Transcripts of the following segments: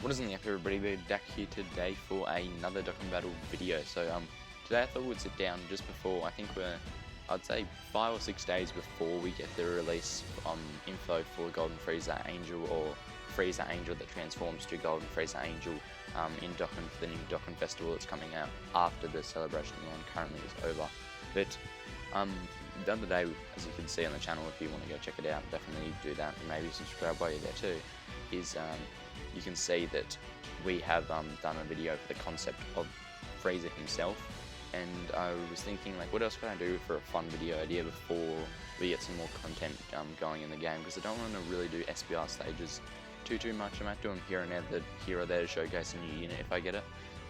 What is in the everybody? We're back here today for another Dokkan Battle video. So today I thought we'd sit down just before, I think I'd say 5 or 6 days before we get the release info for Golden Frieza Angel, or Frieza Angel that transforms to Golden Frieza Angel in Dokkan for the new Dokkan Festival that's coming out after the celebration one currently is over. But the other day, as you can see on the channel, if you want to go check it out, definitely do that, and maybe subscribe while you're there too, is you can see that we have done a video for the concept of Frieza himself, and I was thinking, like, what else can I do for a fun video idea before we get some more content going in the game, because I don't want to really do SBR stages too much. I might do them here and there, to showcase a new unit if I get it,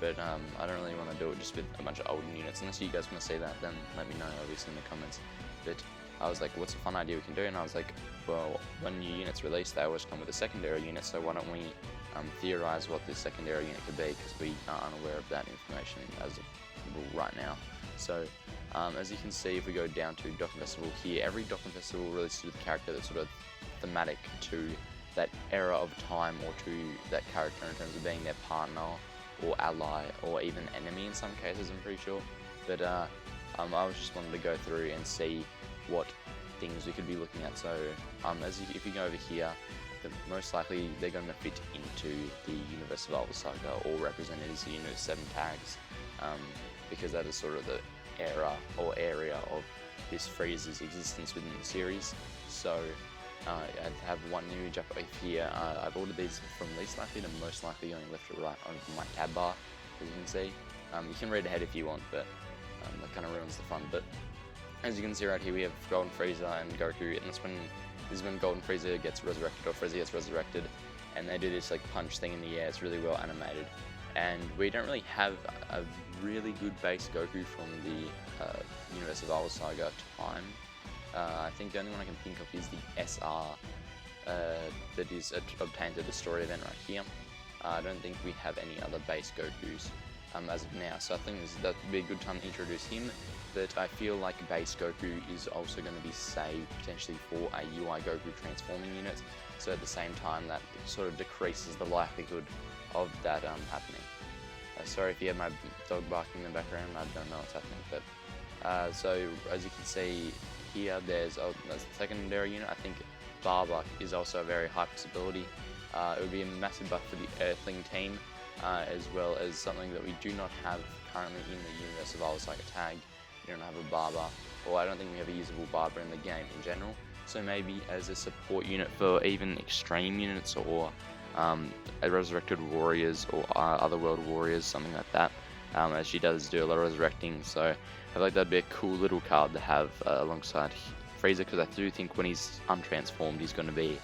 but I don't really want to do it just with a bunch of old units. Unless you guys want to see that, then let me know obviously in the comments. But I was like, what's a fun idea we can do? And I was like, well, when new units release, they always come with a secondary unit, so why don't we theorize what this secondary unit could be, because we are unaware of that information as of right now. So as you can see, if we go down to Dokkan Festival here, every Dokkan Festival releases with a character that's sort of thematic to that era of time, or to that character in terms of being their partner or ally or even enemy in some cases, I'm pretty sure. But I was just wanted to go through and see what things we could be looking at. So if you go over here, most likely they're going to fit into the universe of Alpha Saga, or represented as the Unit 7 tags, because that is sort of the era or area of this Frieza's existence within the series. So I have one image up over here. I've ordered these from least likely to most likely, going left to right on my tab bar, as you can see. You can read ahead if you want, but that kind of ruins the fun. But as you can see right here, we have Golden Frieza and Goku, and this is when Golden Frieza gets resurrected, or Frieza gets resurrected, and they do this like punch thing in the air. It's really well animated, and we don't really have a really good base Goku from the universe of Alpha Saga time. I think the only one I can think of is the SR that is obtained at the story event right here. I don't think we have any other base Gokus as of now, so I think that would be a good time to introduce him. But I feel like base Goku is also going to be saved potentially for a UI Goku transforming unit, so at the same time that sort of decreases the likelihood of that happening. Sorry if you have my dog barking in the background, I don't know what's happening. But so as you can see here, there's a secondary unit. I think Barbuck is also a very high possibility. It would be a massive buff for the Earthling team, as well as something that we do not have currently in the universe of Alpha Saga tag. We don't have a Barber, or I don't think we have a usable Barber in the game in general. So maybe as a support unit for even extreme units, or a Resurrected Warriors, or Otherworld Warriors, something like that, as she does do a lot of resurrecting. So I feel like that'd be a cool little card to have alongside Frieza, because I do think when he's untransformed, he's going to be,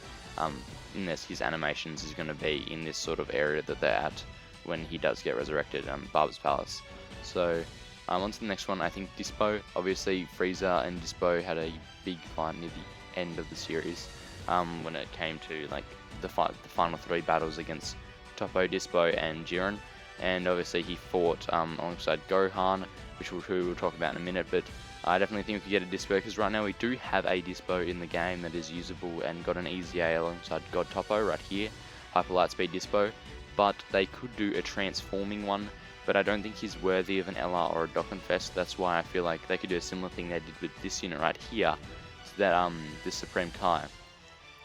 his animations is going to be in this sort of area that they're at when he does get resurrected, Barber's Palace. So on to the next one. I think Dispo. Obviously Frieza and Dispo had a big fight near the end of the series, when it came to like the final 3 battles against Toppo, Dispo and Jiren, and obviously he fought alongside Gohan, which we'll talk about in a minute. But I definitely think we could get a Dispo, because right now we do have a Dispo in the game that is usable and got an easy A alongside God Toppo right here, Hyper Lightspeed Dispo. But they could do a transforming one, but I don't think he's worthy of an LR or a Dokkan Fest. That's why I feel like they could do a similar thing they did with this unit right here, so that this Supreme Kai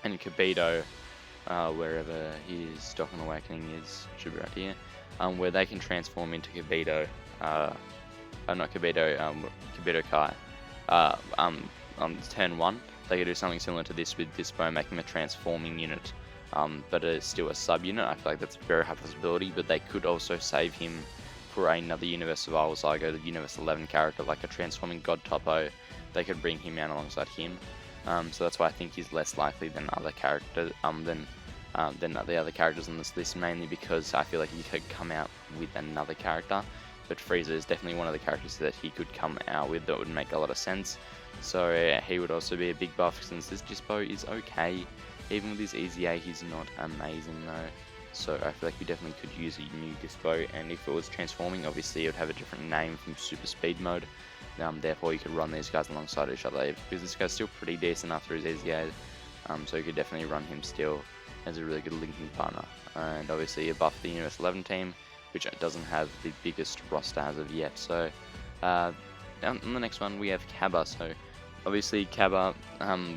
and Kibito, wherever his Dokkan Awakening is, should be right here, where they can transform into Kibito, Kibito Kai. On turn 1, they could do something similar to this with Dispo, making him a transforming unit, but it's still a sub-unit. I feel like that's a very high possibility, but they could also save him for another universe of Alpha Saga, the Universe 11 character, like a transforming God Toppo. They could bring him out alongside him. So that's why I think he's less likely than other characters, than the other characters on this list, mainly because I feel like he could come out with another character. But Frieza is definitely one of the characters that he could come out with that would make a lot of sense. So he would also be a big buff, since this Dispo is okay. Even with his easy A, he's not amazing though. So I feel like we definitely could use a new Dispo, and if it was transforming, obviously it would have a different name from Super Speed mode. Therefore you could run these guys alongside each other, because this guy's still pretty decent after his easy A. So you could definitely run him still as a really good linking partner. and obviously a buff the Universe 11 team, which doesn't have the biggest roster as of yet. So on the next one we have Cabba. So obviously Cabba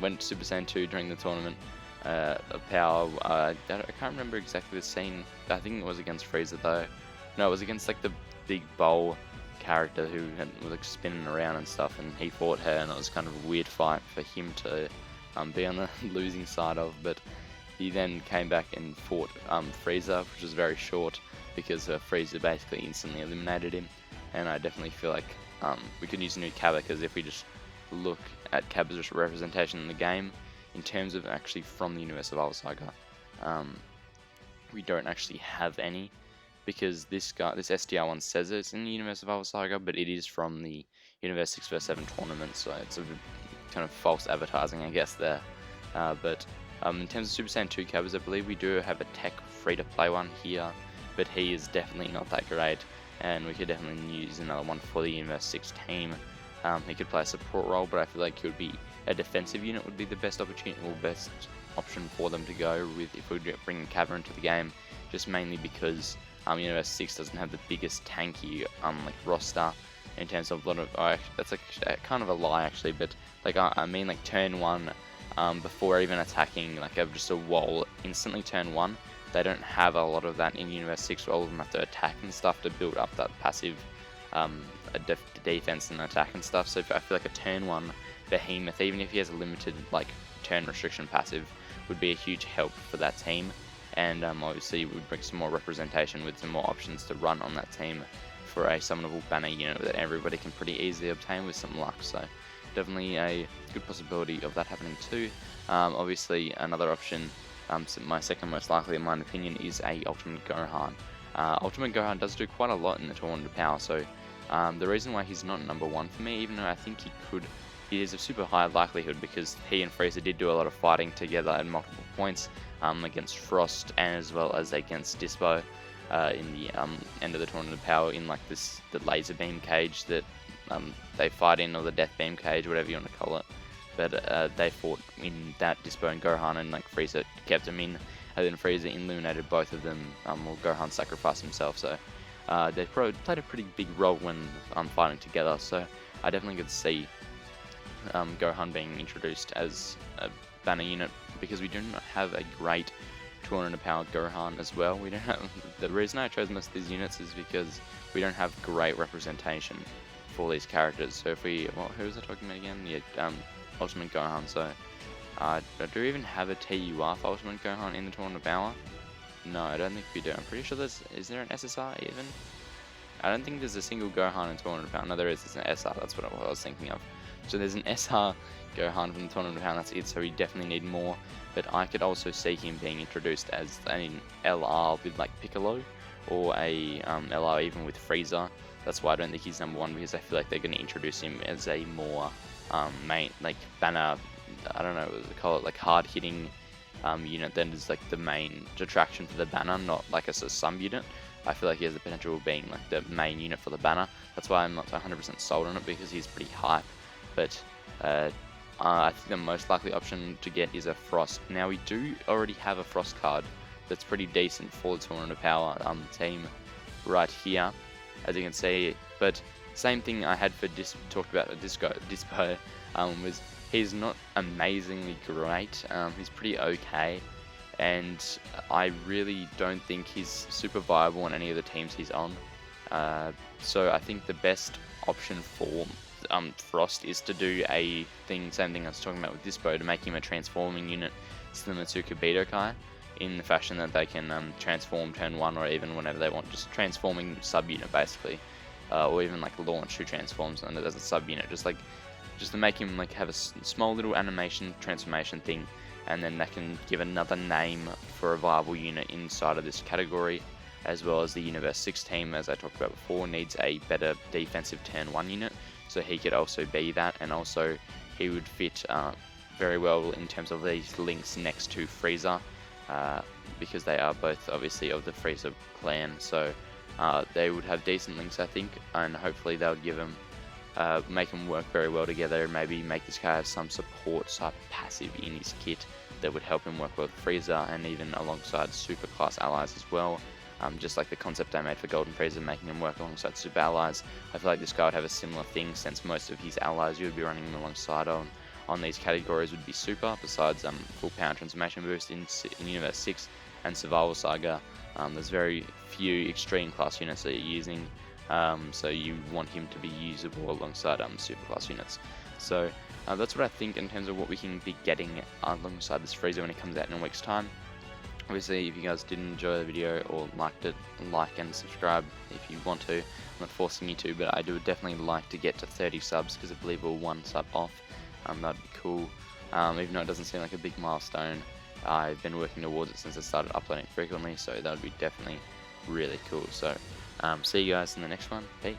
went Super Saiyan 2 during the tournament of power. I can't remember exactly the scene. I think it was against Frieza though. No, it was against like the big bowl character who was like spinning around and stuff, and he fought her, and it was kind of a weird fight for him to be on the losing side of. But he then came back and fought Frieza, which was very short because Frieza basically instantly eliminated him. And I definitely feel like we could use a new Cabba, because if we just look at Cabba's representation in the game in terms of actually from the universe of Saga, we don't actually have any, because this SDR one says it's in the universe of Saga, but it is from the Universe 6 vs 7 tournament, so it's a kind of false advertising, I guess, there. But in terms of Super Saiyan 2 Cabbas, I believe we do have a tech free-to-play one here, but he is definitely not that great, and we could definitely use another one for the Universe 6 team. He could play a support role, but I feel like he would be a defensive unit would be the best opportunity, or best option for them to go with if we bring Cabba into the game, just mainly because Universe 6 doesn't have the biggest tanky like roster in terms of a lot of, that's like kind of a lie actually, but like I mean like turn 1 before even attacking, like just a wall instantly turn 1, they don't have a lot of that in Universe 6, where all of them have to attack and stuff to build up that passive defense and attack and stuff. So I feel like a turn 1 behemoth, even if he has a limited like turn restriction passive, would be a huge help for that team. And obviously it would bring some more representation with some more options to run on that team for a summonable banner unit that everybody can pretty easily obtain with some luck. So definitely a good possibility of that happening too. Obviously another option, so my second most likely in my opinion, is a Ultimate Gohan. Ultimate Gohan does do quite a lot in the tournament of power, so the reason why he's not number 1 for me, even though I think he is a super high likelihood, because he and Frieza did do a lot of fighting together at multiple points, against Frost and as well as against Dispo in the end of the tournament of power, in like the laser beam cage that they fight in, or the death beam cage, whatever you want to call it. But they fought in that, Dispo and Gohan, and like Frieza kept them in, and then Frieza eliminated both of them, or Gohan sacrificed himself. So they played a pretty big role when fighting together. So I definitely could see Gohan being introduced as a banner unit, because we do not have a great tournament of power Gohan as well. We don't have, the reason I chose most of these units is because we don't have great representation for these characters. So if we, well, who was I talking about again? Yeah, Ultimate Gohan. So do we even have a TUR for Ultimate Gohan in the tournament of power? No, I don't think we do. I'm pretty sure is there an SSR even? I don't think there's a single Gohan in tournament of power. No, there is. It's an SR. That's what I was thinking of. So there's an SR Gohan from the tournament of power. That's it. So we definitely need more. But I could also see him being introduced as an LR with like Piccolo, or a LR even with Frieza. That's why I don't think he's number 1, because I feel like they're going to introduce him as a more main, like banner, I don't know what to call it, like hard hitting unit that is like the main attraction for the banner, not like as a sub unit. I feel like he has the potential of being like the main unit for the banner. That's why I'm not 100% sold on it, because he's pretty hype. But I think the most likely option to get is a Frost. Now we do already have a Frost card that's pretty decent for the Tournament of Power team right here, as you can see. But same thing I had for talked about Dispo, was he's not amazingly great. He's pretty okay, and I really don't think he's super viable on any of the teams he's on. So I think the best option for Frost is to do same thing I was talking about with Dispo, to make him a transforming unit similar to Kibito Kai, in the fashion that they can transform turn 1, or even whenever they want, just transforming sub-unit basically, or even like Launch, who transforms as a sub-unit, just to make him like have a small little animation transformation thing, and then that can give another name for a viable unit inside of this category. As well as the Universe 6 team, as I talked about before, needs a better defensive turn 1 unit, so he could also be that, and also he would fit very well in terms of these links next to Frieza, because they are both obviously of the Frieza clan. So they would have decent links, I think, and hopefully they'll give him, make them work very well together, and maybe make this guy have some support type passive in his kit, that would help him work with Frieza and even alongside super class allies as well. Just like the concept I made for Golden Frieza, making him work alongside super allies. I feel like this guy would have a similar thing, since most of his allies you would be running him alongside on these categories would be super, besides full power transformation boost in Universe 6 and Survival Saga. There's very few extreme class units that you're using, so you want him to be usable alongside super class units. So that's what I think in terms of what we can be getting alongside this Frieza when it comes out in a week's time. Obviously, if you guys did enjoy the video or liked it, like and subscribe if you want to. I'm not forcing you to, but I do definitely like to get to 30 subs, because I believe we're 1 sub off. That'd be cool. Even though it doesn't seem like a big milestone, I've been working towards it since I started uploading frequently, so that would be definitely really cool. So, see you guys in the next one. Peace.